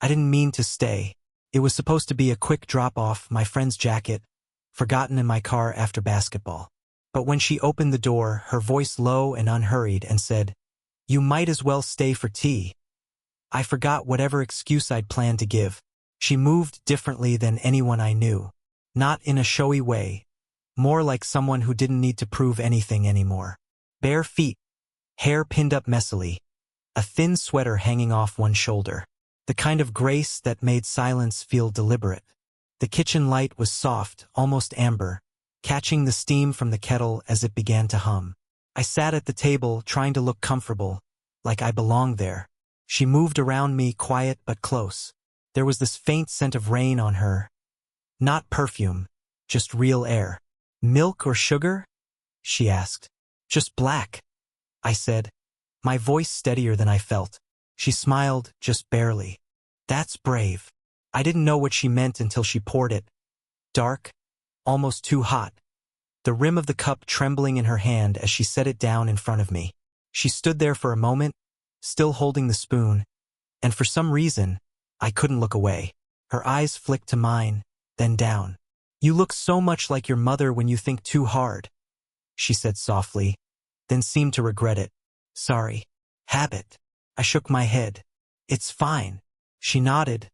I didn't mean to stay. It was supposed to be a quick drop-off, my friend's jacket, forgotten in my car after basketball. But when she opened the door, her voice low and unhurried, and said, "You might as well stay for tea." I forgot whatever excuse I'd planned to give. She moved differently than anyone I knew. Not in a showy way. More like someone who didn't need to prove anything anymore. Bare feet, hair pinned up messily, a thin sweater hanging off one shoulder. The kind of grace that made silence feel deliberate. The kitchen light was soft, almost amber, catching the steam from the kettle as it began to hum. I sat at the table, trying to look comfortable, like I belonged there. She moved around me, quiet but close. There was this faint scent of rain on her. Not perfume, just real air. "Milk or sugar?" she asked. "Just black," I said, my voice steadier than I felt. She smiled, just barely. "That's brave." I didn't know what she meant until she poured it. Dark, almost too hot. The rim of the cup trembling in her hand as she set it down in front of me. She stood there for a moment, still holding the spoon, and for some reason, I couldn't look away. Her eyes flicked to mine, then down. "You look so much like your mother when you think too hard," she said softly, then seemed to regret it. "Sorry. Habit." I shook my head. "It's fine." She nodded,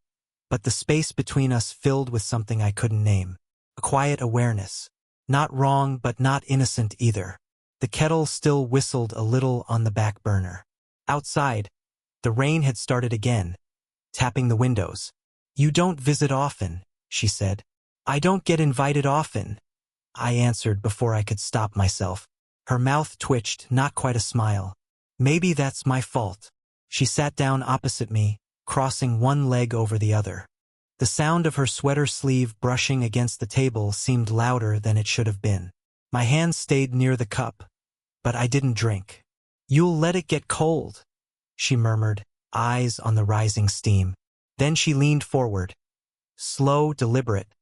but the space between us filled with something I couldn't name. A quiet awareness. Not wrong, but not innocent either. The kettle still whistled a little on the back burner. Outside, the rain had started again, tapping the windows. "You don't visit often," she said. "I don't get invited often," I answered before I could stop myself. Her mouth twitched, not quite a smile. "Maybe that's my fault." She sat down opposite me, crossing one leg over the other. The sound of her sweater sleeve brushing against the table seemed louder than it should have been. My hand stayed near the cup, but I didn't drink. "You'll let it get cold," she murmured, eyes on the rising steam. Then she leaned forward, slow, deliberate,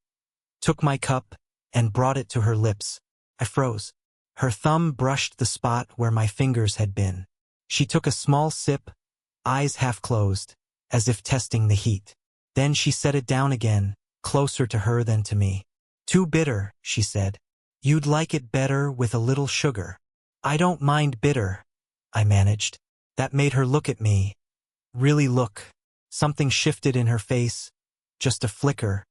took my cup, and brought it to her lips. I froze. Her thumb brushed the spot where my fingers had been. She took a small sip, eyes half closed, as if testing the heat. Then she set it down again, closer to her than to me. "Too bitter," she said. "You'd like it better with a little sugar." "I don't mind bitter," I managed. That made her look at me. Really look. Something shifted in her face. Just a flicker.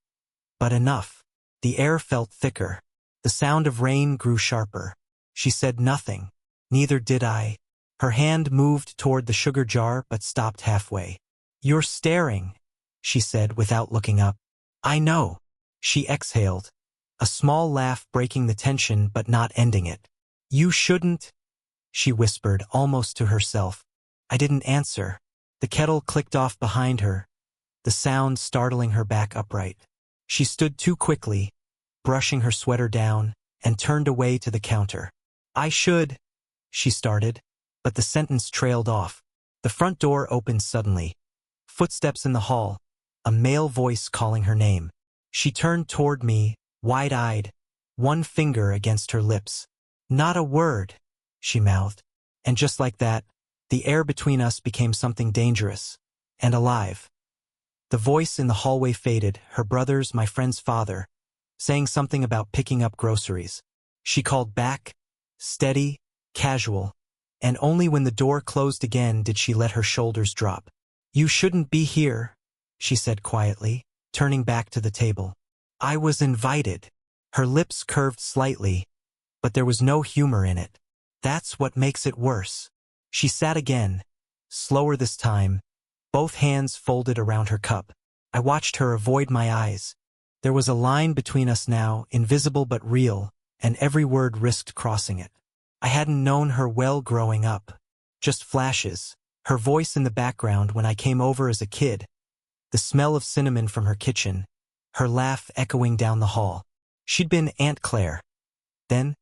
But enough. The air felt thicker. The sound of rain grew sharper. She said nothing. Neither did I. Her hand moved toward the sugar jar but stopped halfway. "You're staring," she said without looking up. "I know." She exhaled, a small laugh breaking the tension but not ending it. "You shouldn't," she whispered, almost to herself. I didn't answer. The kettle clicked off behind her, the sound startling her back upright. She stood too quickly, brushing her sweater down, and turned away to the counter. "I should," she started, but the sentence trailed off. The front door opened suddenly. Footsteps in the hall, a male voice calling her name. She turned toward me, wide-eyed, one finger against her lips. "Not a word," she mouthed. And just like that, the air between us became something dangerous and alive. The voice in the hallway faded, her brother's, my friend's father, saying something about picking up groceries. She called back, steady, casual, and only when the door closed again did she let her shoulders drop. "You shouldn't be here," she said quietly, turning back to the table. "I was invited." Her lips curved slightly, but there was no humor in it. "That's what makes it worse." She sat again, slower this time, both hands folded around her cup. I watched her avoid my eyes. There was a line between us now, invisible but real, and every word risked crossing it. I hadn't known her well growing up. Just flashes, her voice in the background when I came over as a kid, the smell of cinnamon from her kitchen, her laugh echoing down the hall. She'd been Aunt Claire. Then,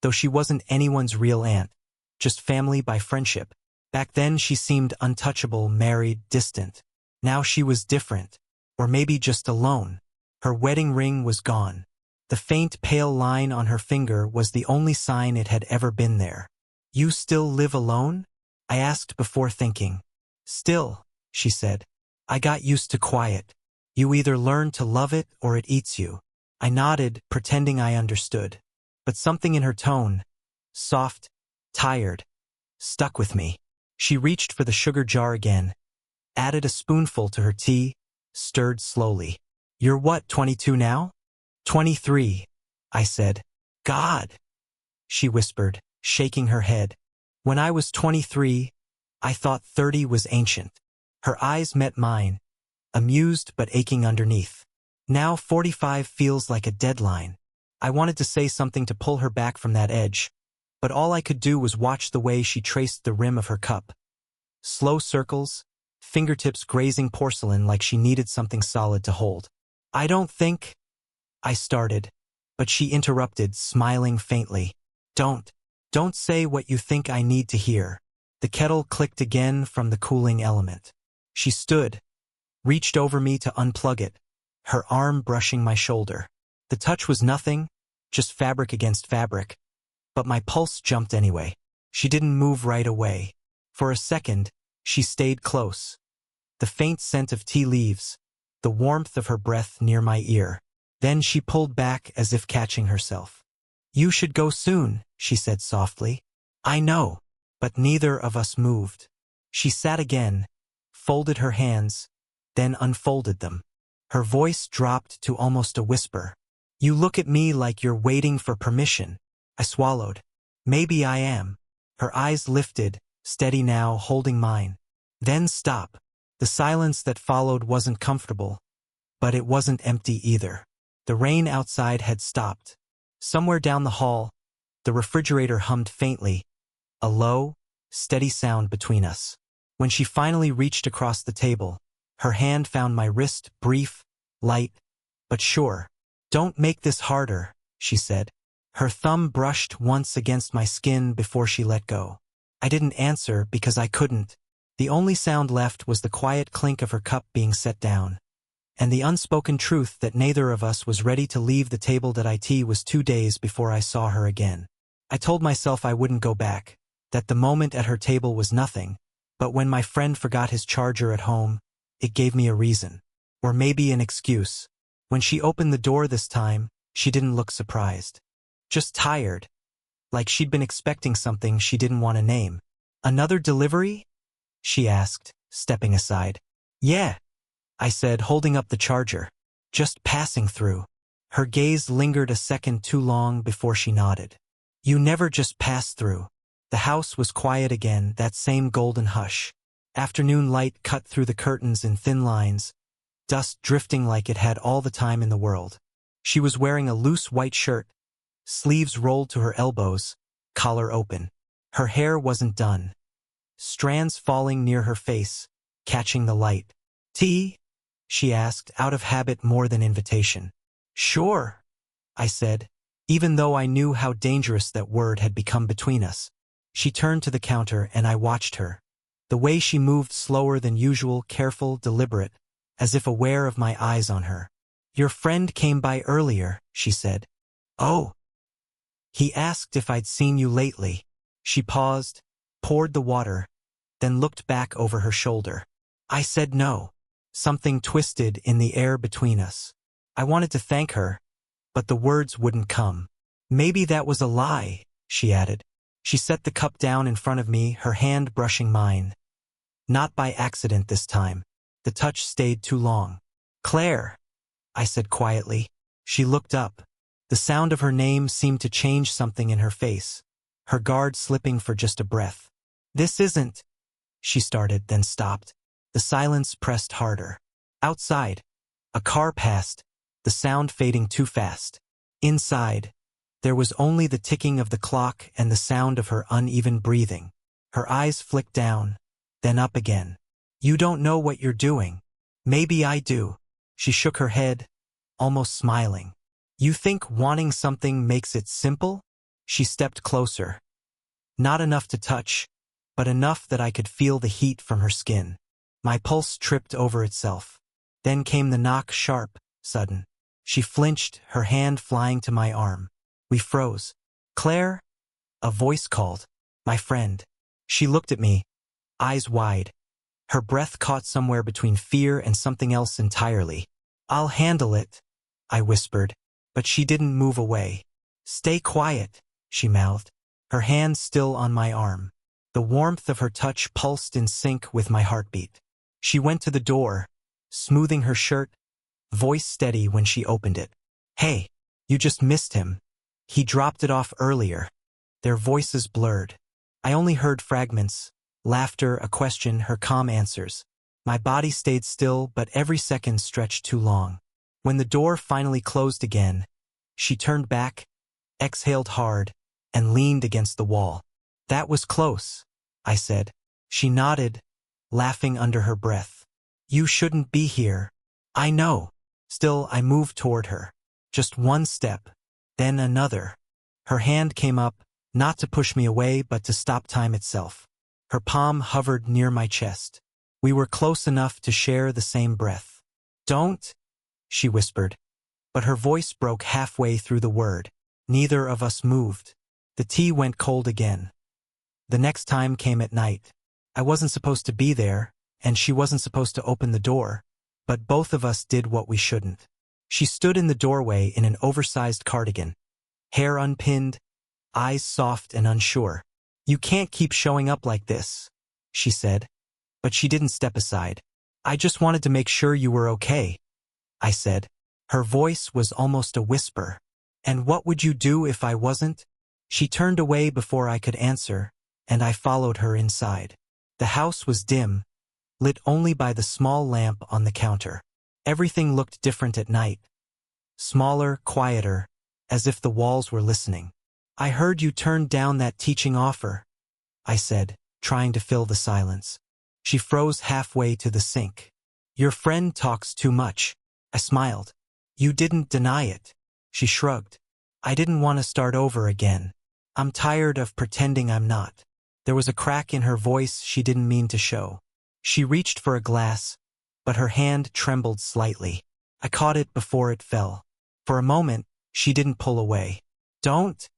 though she wasn't anyone's real aunt, just family by friendship. Back then she seemed untouchable, married, distant. Now she was different, or maybe just alone. Her wedding ring was gone. The faint pale line on her finger was the only sign it had ever been there. "You still live alone?" I asked before thinking. "Still," she said. I got used to quiet. You either learn to love it or it eats you. I nodded, pretending I understood. But something in her tone, soft, tired, stuck with me. She reached for the sugar jar again, added a spoonful to her tea, stirred slowly. You're what, 22 now? 23, I said. God, she whispered, shaking her head. When I was 23, I thought 30 was ancient. Her eyes met mine, amused but aching underneath. Now 45 feels like a deadline. I wanted to say something to pull her back from that edge, but all I could do was watch the way she traced the rim of her cup. Slow circles, fingertips grazing porcelain like she needed something solid to hold. I don't think, I started, but she interrupted, smiling faintly. Don't say what you think I need to hear. The kettle clicked again from the cooling element. She stood, reached over me to unplug it, her arm brushing my shoulder. The touch was nothing, just fabric against fabric, but my pulse jumped anyway. She didn't move right away. For a second, she stayed close. The faint scent of tea leaves, the warmth of her breath near my ear. Then she pulled back as if catching herself. You should go soon, she said softly. I know, but neither of us moved. She sat again, folded her hands, then unfolded them. Her voice dropped to almost a whisper. You look at me like you're waiting for permission. I swallowed. Maybe I am. Her eyes lifted, steady now, holding mine. Then stop. The silence that followed wasn't comfortable, but it wasn't empty either. The rain outside had stopped. Somewhere down the hall, the refrigerator hummed faintly, a low, steady sound between us. When she finally reached across the table, her hand found my wrist, brief, light, but sure. Don't make this harder, she said. Her thumb brushed once against my skin before she let go. I didn't answer because I couldn't. The only sound left was the quiet clink of her cup being set down, and the unspoken truth that neither of us was ready to leave the table. That it was 2 days before I saw her again. I told myself I wouldn't go back, that the moment at her table was nothing, but when my friend forgot his charger at home, it gave me a reason. Or maybe an excuse. When she opened the door this time, she didn't look surprised. Just tired, like she'd been expecting something she didn't want to name. Another delivery? She asked, stepping aside. Yeah, I said, holding up the charger. Just passing through. Her gaze lingered a second too long before she nodded. You never just pass through. The house was quiet again, that same golden hush. Afternoon light cut through the curtains in thin lines, dust drifting like it had all the time in the world. She was wearing a loose white shirt, sleeves rolled to her elbows, collar open. Her hair wasn't done, strands falling near her face, catching the light. Tea? She asked, out of habit more than invitation. Sure, I said, even though I knew how dangerous that word had become between us. She turned to the counter and I watched her. The way she moved slower than usual, careful, deliberate, as if aware of my eyes on her. Your friend came by earlier, she said. Oh. He asked if I'd seen you lately. She paused, poured the water, then looked back over her shoulder. I said no. Something twisted in the air between us. I wanted to thank her, but the words wouldn't come. Maybe that was a lie, she added. She set the cup down in front of me, her hand brushing mine. Not by accident this time. The touch stayed too long. Claire, I said quietly. She looked up. The sound of her name seemed to change something in her face, her guard slipping for just a breath. This isn't, she started, then stopped. The silence pressed harder. Outside, a car passed, the sound fading too fast. Inside, there was only the ticking of the clock and the sound of her uneven breathing. Her eyes flicked down, then up again. You don't know what you're doing. Maybe I do. She shook her head, almost smiling. You think wanting something makes it simple? She stepped closer. Not enough to touch, but enough that I could feel the heat from her skin. My pulse tripped over itself. Then came the knock, sharp, sudden. She flinched, her hand flying to my arm. We froze. Claire? A voice called. My friend. She looked at me, eyes wide. Her breath caught somewhere between fear and something else entirely. "I'll handle it," I whispered, but she didn't move away. "Stay quiet," she mouthed, her hand still on my arm. The warmth of her touch pulsed in sync with my heartbeat. She went to the door, smoothing her shirt, voice steady when she opened it. "Hey, you just missed him. He dropped it off earlier." Their voices blurred. I only heard fragments, laughter, a question, her calm answers. My body stayed still, but every second stretched too long. When the door finally closed again, she turned back, exhaled hard, and leaned against the wall. "That was close," I said. She nodded, laughing under her breath. "You shouldn't be here." "I know." Still, I moved toward her. Just one step, then another. Her hand came up, not to push me away, but to stop time itself. Her palm hovered near my chest. We were close enough to share the same breath. "Don't," she whispered, but her voice broke halfway through the word. Neither of us moved. The tea went cold again. The next time came at night. I wasn't supposed to be there, and she wasn't supposed to open the door, but both of us did what we shouldn't. She stood in the doorway in an oversized cardigan, hair unpinned, eyes soft and unsure. "You can't keep showing up like this," she said, but she didn't step aside. "I just wanted to make sure you were okay," I said. Her voice was almost a whisper. "And what would you do if I wasn't?" She turned away before I could answer, and I followed her inside. The house was dim, lit only by the small lamp on the counter. Everything looked different at night. Smaller, quieter, as if the walls were listening. "I heard you turned down that teaching offer," I said, trying to fill the silence. She froze halfway to the sink. "Your friend talks too much." I smiled. "You didn't deny it." She shrugged. "I didn't want to start over again. I'm tired of pretending I'm not." There was a crack in her voice she didn't mean to show. She reached for a glass, but her hand trembled slightly. I caught it before it fell. For a moment, she didn't pull away. "Don't,"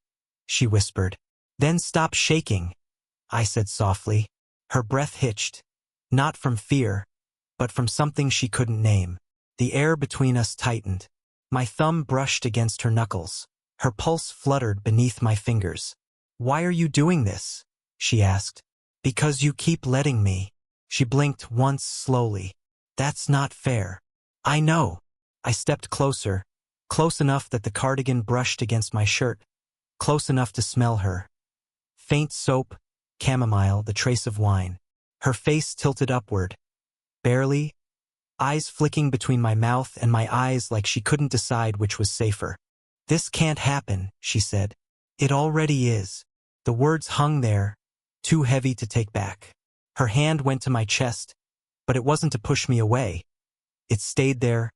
she whispered. "Then stop shaking," I said softly. Her breath hitched, not from fear, but from something she couldn't name. The air between us tightened. My thumb brushed against her knuckles. Her pulse fluttered beneath my fingers. "Why are you doing this?" she asked. "Because you keep letting me." She blinked once slowly. "That's not fair." "I know." I stepped closer, close enough that the cardigan brushed against my shirt, close enough to smell her. Faint soap, chamomile, the trace of wine. Her face tilted upward, barely, eyes flicking between my mouth and my eyes like she couldn't decide which was safer. "This can't happen," she said. "It already is." The words hung there, too heavy to take back. Her hand went to my chest, but it wasn't to push me away. It stayed there,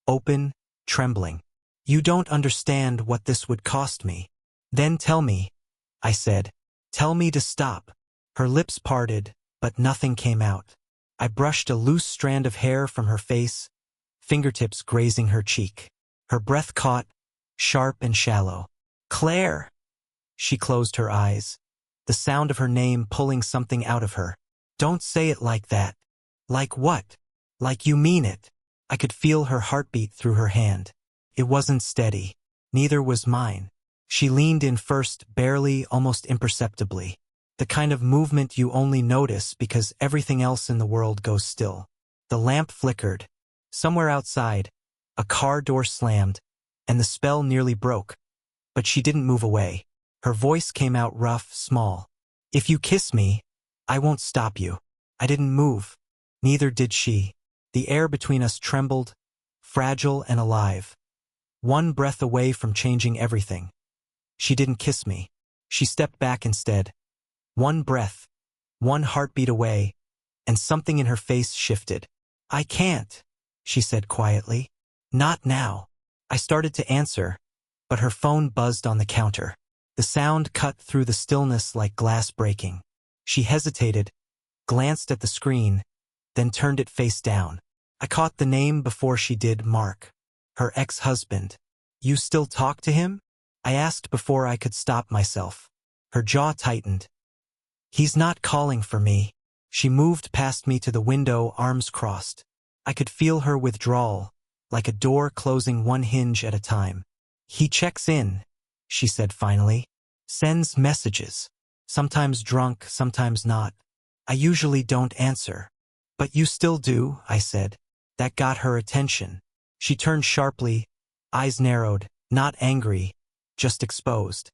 open, trembling. "You don't understand what this would cost me." "Then tell me," I said. "Tell me to stop." Her lips parted, but nothing came out. I brushed a loose strand of hair from her face, fingertips grazing her cheek. Her breath caught, sharp and shallow. "Claire!" She closed her eyes, the sound of her name pulling something out of her. "Don't say it like that." "Like what?" "Like you mean it." I could feel her heartbeat through her hand. It wasn't steady. Neither was mine. She leaned in first, barely, almost imperceptibly. The kind of movement you only notice because everything else in the world goes still. The lamp flickered. Somewhere outside, a car door slammed, and the spell nearly broke. But she didn't move away. Her voice came out rough, small. "If you kiss me, I won't stop you." I didn't move. Neither did she. The air between us trembled, fragile and alive. One breath away from changing everything. She didn't kiss me. She stepped back instead. One breath, one heartbeat away, and something in her face shifted. "I can't," she said quietly. "Not now." I started to answer, but her phone buzzed on the counter. The sound cut through the stillness like glass breaking. She hesitated, glanced at the screen, then turned it face down. I caught the name before she did. Mark. Her ex-husband. "You still talk to him?" I asked before I could stop myself. Her jaw tightened. "He's not calling for me," She moved past me to the window, arms crossed. I could feel her withdrawal, like a door closing one hinge at a time. He checks in, she said finally. Sends messages. Sometimes drunk, sometimes not. I usually don't answer. But you still do, I said. That got her attention. She turned sharply, eyes narrowed, not angry, just exposed.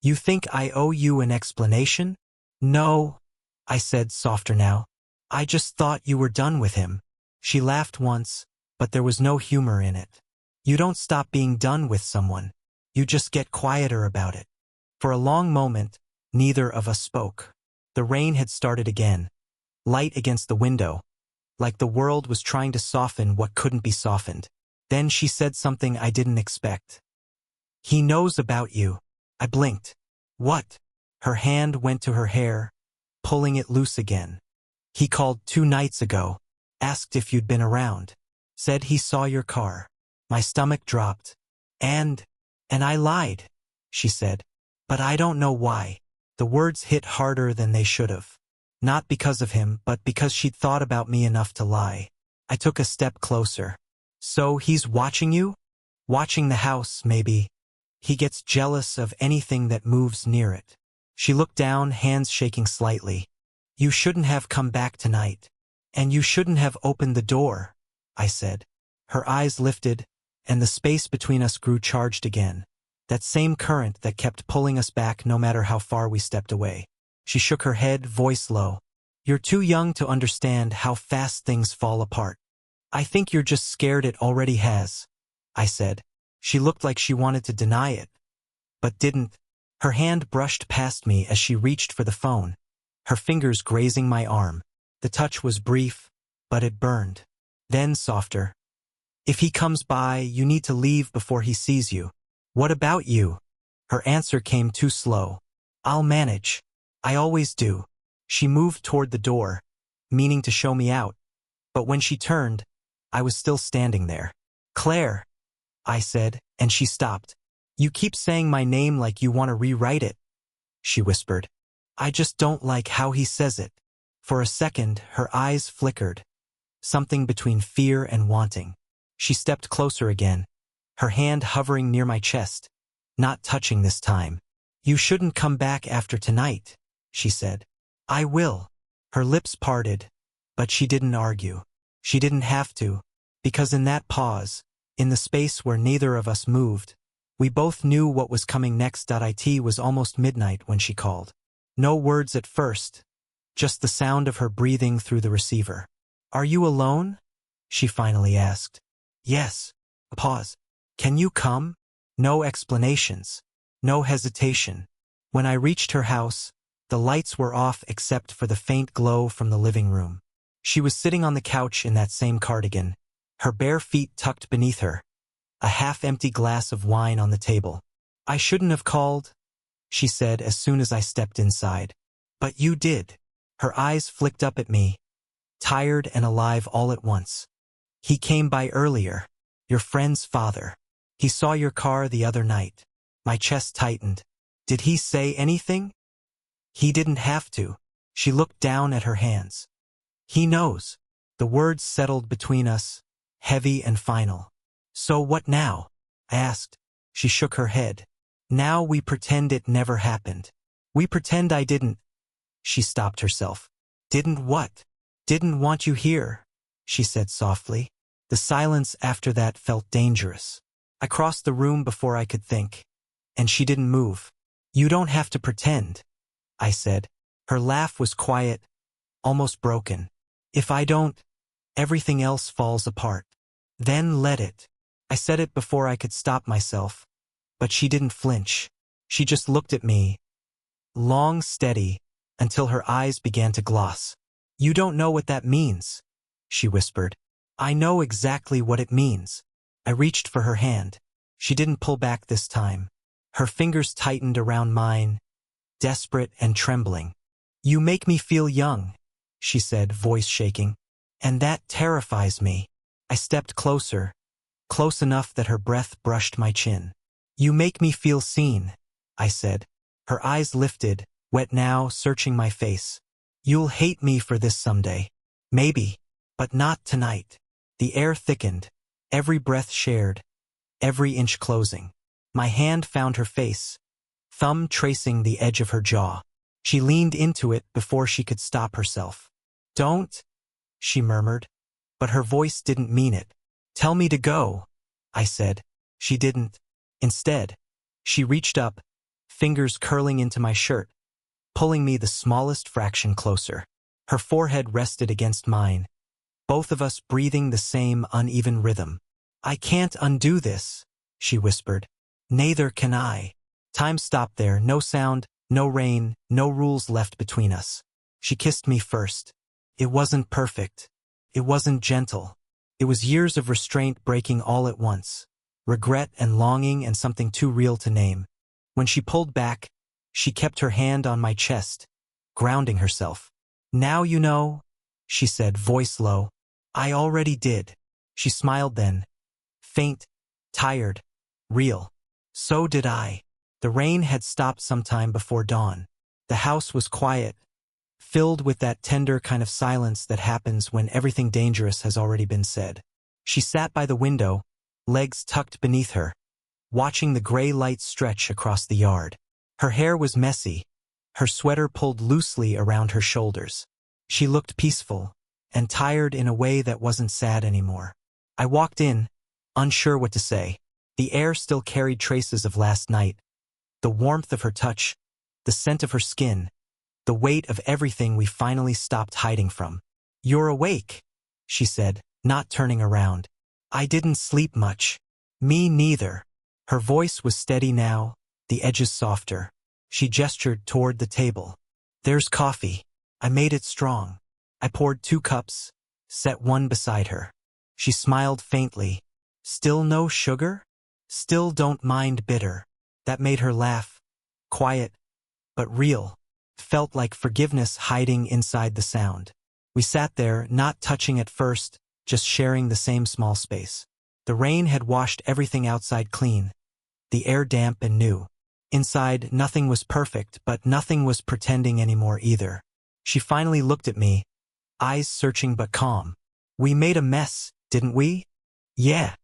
You think I owe you an explanation? No, I said, softer now. I just thought you were done with him. She laughed once, but there was no humor in it. You don't stop being done with someone. You just get quieter about it. For a long moment, neither of us spoke. The rain had started again, light against the window, like the world was trying to soften what couldn't be softened. Then she said something I didn't expect. He knows about you. I blinked. What? Her hand went to her hair, pulling it loose again. He called 2 nights ago, asked if you'd been around. Said he saw your car. My stomach dropped. And I lied, she said. But I don't know why. The words hit harder than they should have. Not because of him, but because she'd thought about me enough to lie. I took a step closer. So he's watching you? Watching the house, maybe. He gets jealous of anything that moves near it. She looked down, hands shaking slightly. You shouldn't have come back tonight. And you shouldn't have opened the door, I said. Her eyes lifted, and the space between us grew charged again. That same current that kept pulling us back no matter how far we stepped away. She shook her head, voice low. You're too young to understand how fast things fall apart. I think you're just scared it already has, I said. She looked like she wanted to deny it, but didn't. Her hand brushed past me as she reached for the phone, her fingers grazing my arm. The touch was brief, but it burned. Then softer. If he comes by, you need to leave before he sees you. What about you? Her answer came too slow. I'll manage. I always do. She moved toward the door, meaning to show me out. But when she turned, I was still standing there. Claire, I said, and she stopped. You keep saying my name like you want to rewrite it, she whispered. I just don't like how he says it. For a second, her eyes flickered, something between fear and wanting. She stepped closer again, her hand hovering near my chest, not touching this time. You shouldn't come back after tonight, she said. I will. Her lips parted, but she didn't argue. She didn't have to, because in that pause, in the space where neither of us moved, we both knew what was coming next. It was almost midnight when she called. No words at first, just the sound of her breathing through the receiver. Are you alone? She finally asked. Yes. A pause. Can you come? No explanations. No hesitation. When I reached her house, the lights were off except for the faint glow from the living room. She was sitting on the couch in that same cardigan, her bare feet tucked beneath her, a half-empty glass of wine on the table. I shouldn't have called, she said as soon as I stepped inside. But you did. Her eyes flicked up at me, tired and alive all at once. He came by earlier, your friend's father. He saw your car the other night. My chest tightened. Did he say anything? He didn't have to. She looked down at her hands. He knows. The words settled between us, heavy and final. So what now? I asked. She shook her head. Now we pretend it never happened. We pretend I didn't. She stopped herself. Didn't what? Didn't want you here, she said softly. The silence after that felt dangerous. I crossed the room before I could think, and she didn't move. You don't have to pretend, I said. Her laugh was quiet, almost broken. If I don't, everything else falls apart. Then let it. I said it before I could stop myself, but she didn't flinch. She just looked at me, long, steady, until her eyes began to gloss. You don't know what that means, she whispered. I know exactly what it means. I reached for her hand. She didn't pull back this time. Her fingers tightened around mine, desperate and trembling. You make me feel young, she said, voice shaking. And that terrifies me. I stepped closer, close enough that her breath brushed my chin. You make me feel seen, I said. Her eyes lifted, wet now, searching my face. You'll hate me for this someday. Maybe, but not tonight. The air thickened, every breath shared, every inch closing. My hand found her face, thumb tracing the edge of her jaw. She leaned into it before she could stop herself. Don't, she murmured, but her voice didn't mean it. Tell me to go, I said. She didn't. Instead, she reached up, fingers curling into my shirt, pulling me the smallest fraction closer. Her forehead rested against mine, both of us breathing the same uneven rhythm. I can't undo this, she whispered. Neither can I. Time stopped there, no sound, no rain, no rules left between us. She kissed me first. It wasn't perfect. It wasn't gentle. It was years of restraint breaking all at once. Regret and longing and something too real to name. When she pulled back, she kept her hand on my chest, grounding herself. Now you know, she said, voice low. I already did. She smiled then. Faint, tired, real. So did I. The rain had stopped sometime before dawn. The house was quiet, filled with that tender kind of silence that happens when everything dangerous has already been said. She sat by the window, legs tucked beneath her, watching the gray light stretch across the yard. Her hair was messy, her sweater pulled loosely around her shoulders. She looked peaceful and tired in a way that wasn't sad anymore. I walked in, unsure what to say. The air still carried traces of last night. The warmth of her touch, the scent of her skin, the weight of everything we finally stopped hiding from. You're awake, she said, not turning around. I didn't sleep much. Me neither. Her voice was steady now, the edges softer. She gestured toward the table. There's coffee. I made it strong. I poured 2 cups, set one beside her. She smiled faintly. Still no sugar? Still don't mind bitter. That made her laugh. Quiet, but real. Felt like forgiveness hiding inside the sound. We sat there, not touching at first, just sharing the same small space. The rain had washed everything outside clean, the air damp and new. Inside, nothing was perfect, but nothing was pretending anymore either. She finally looked at me, eyes searching but calm. We made a mess, didn't we? Yeah,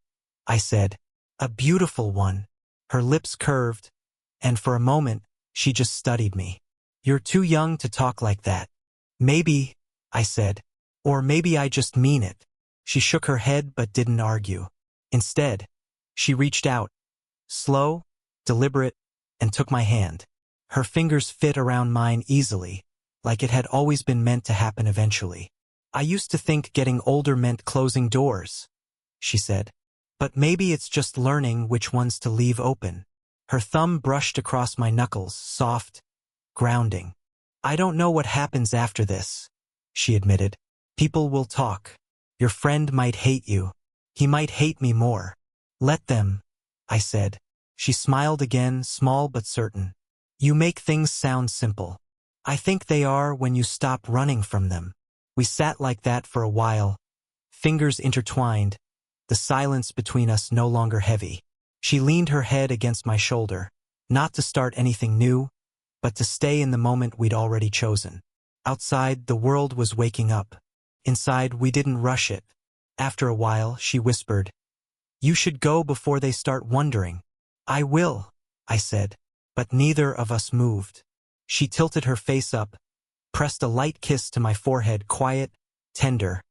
I said. A beautiful one. Her lips curved, and for a moment, she just studied me. You're too young to talk like that. Maybe, I said. Or maybe I just mean it. She shook her head but didn't argue. Instead, she reached out, slow, deliberate, and took my hand. Her fingers fit around mine easily, like it had always been meant to happen eventually. I used to think getting older meant closing doors, she said. But maybe it's just learning which ones to leave open. Her thumb brushed across my knuckles, soft, grounding. I don't know what happens after this, she admitted. People will talk. Your friend might hate you. He might hate me more. Let them, I said. She smiled again, small but certain. You make things sound simple. I think they are when you stop running from them. We sat like that for a while, fingers intertwined, the silence between us no longer heavy. She leaned her head against my shoulder, not to start anything new, but to stay in the moment we'd already chosen. Outside, the world was waking up. Inside, we didn't rush it. After a while, she whispered, You should go before they start wondering. I will, I said, but neither of us moved. She tilted her face up, pressed a light kiss to my forehead, quiet, tender,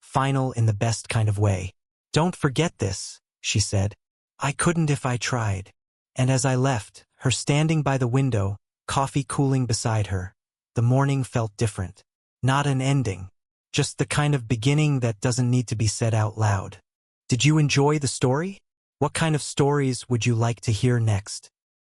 final in the best kind of way. Don't forget this, she said. I couldn't if I tried. And as I left, her standing by the window, coffee cooling beside her, the morning felt different. Not an ending, just the kind of beginning that doesn't need to be said out loud. Did you enjoy the story? What kind of stories would you like to hear next?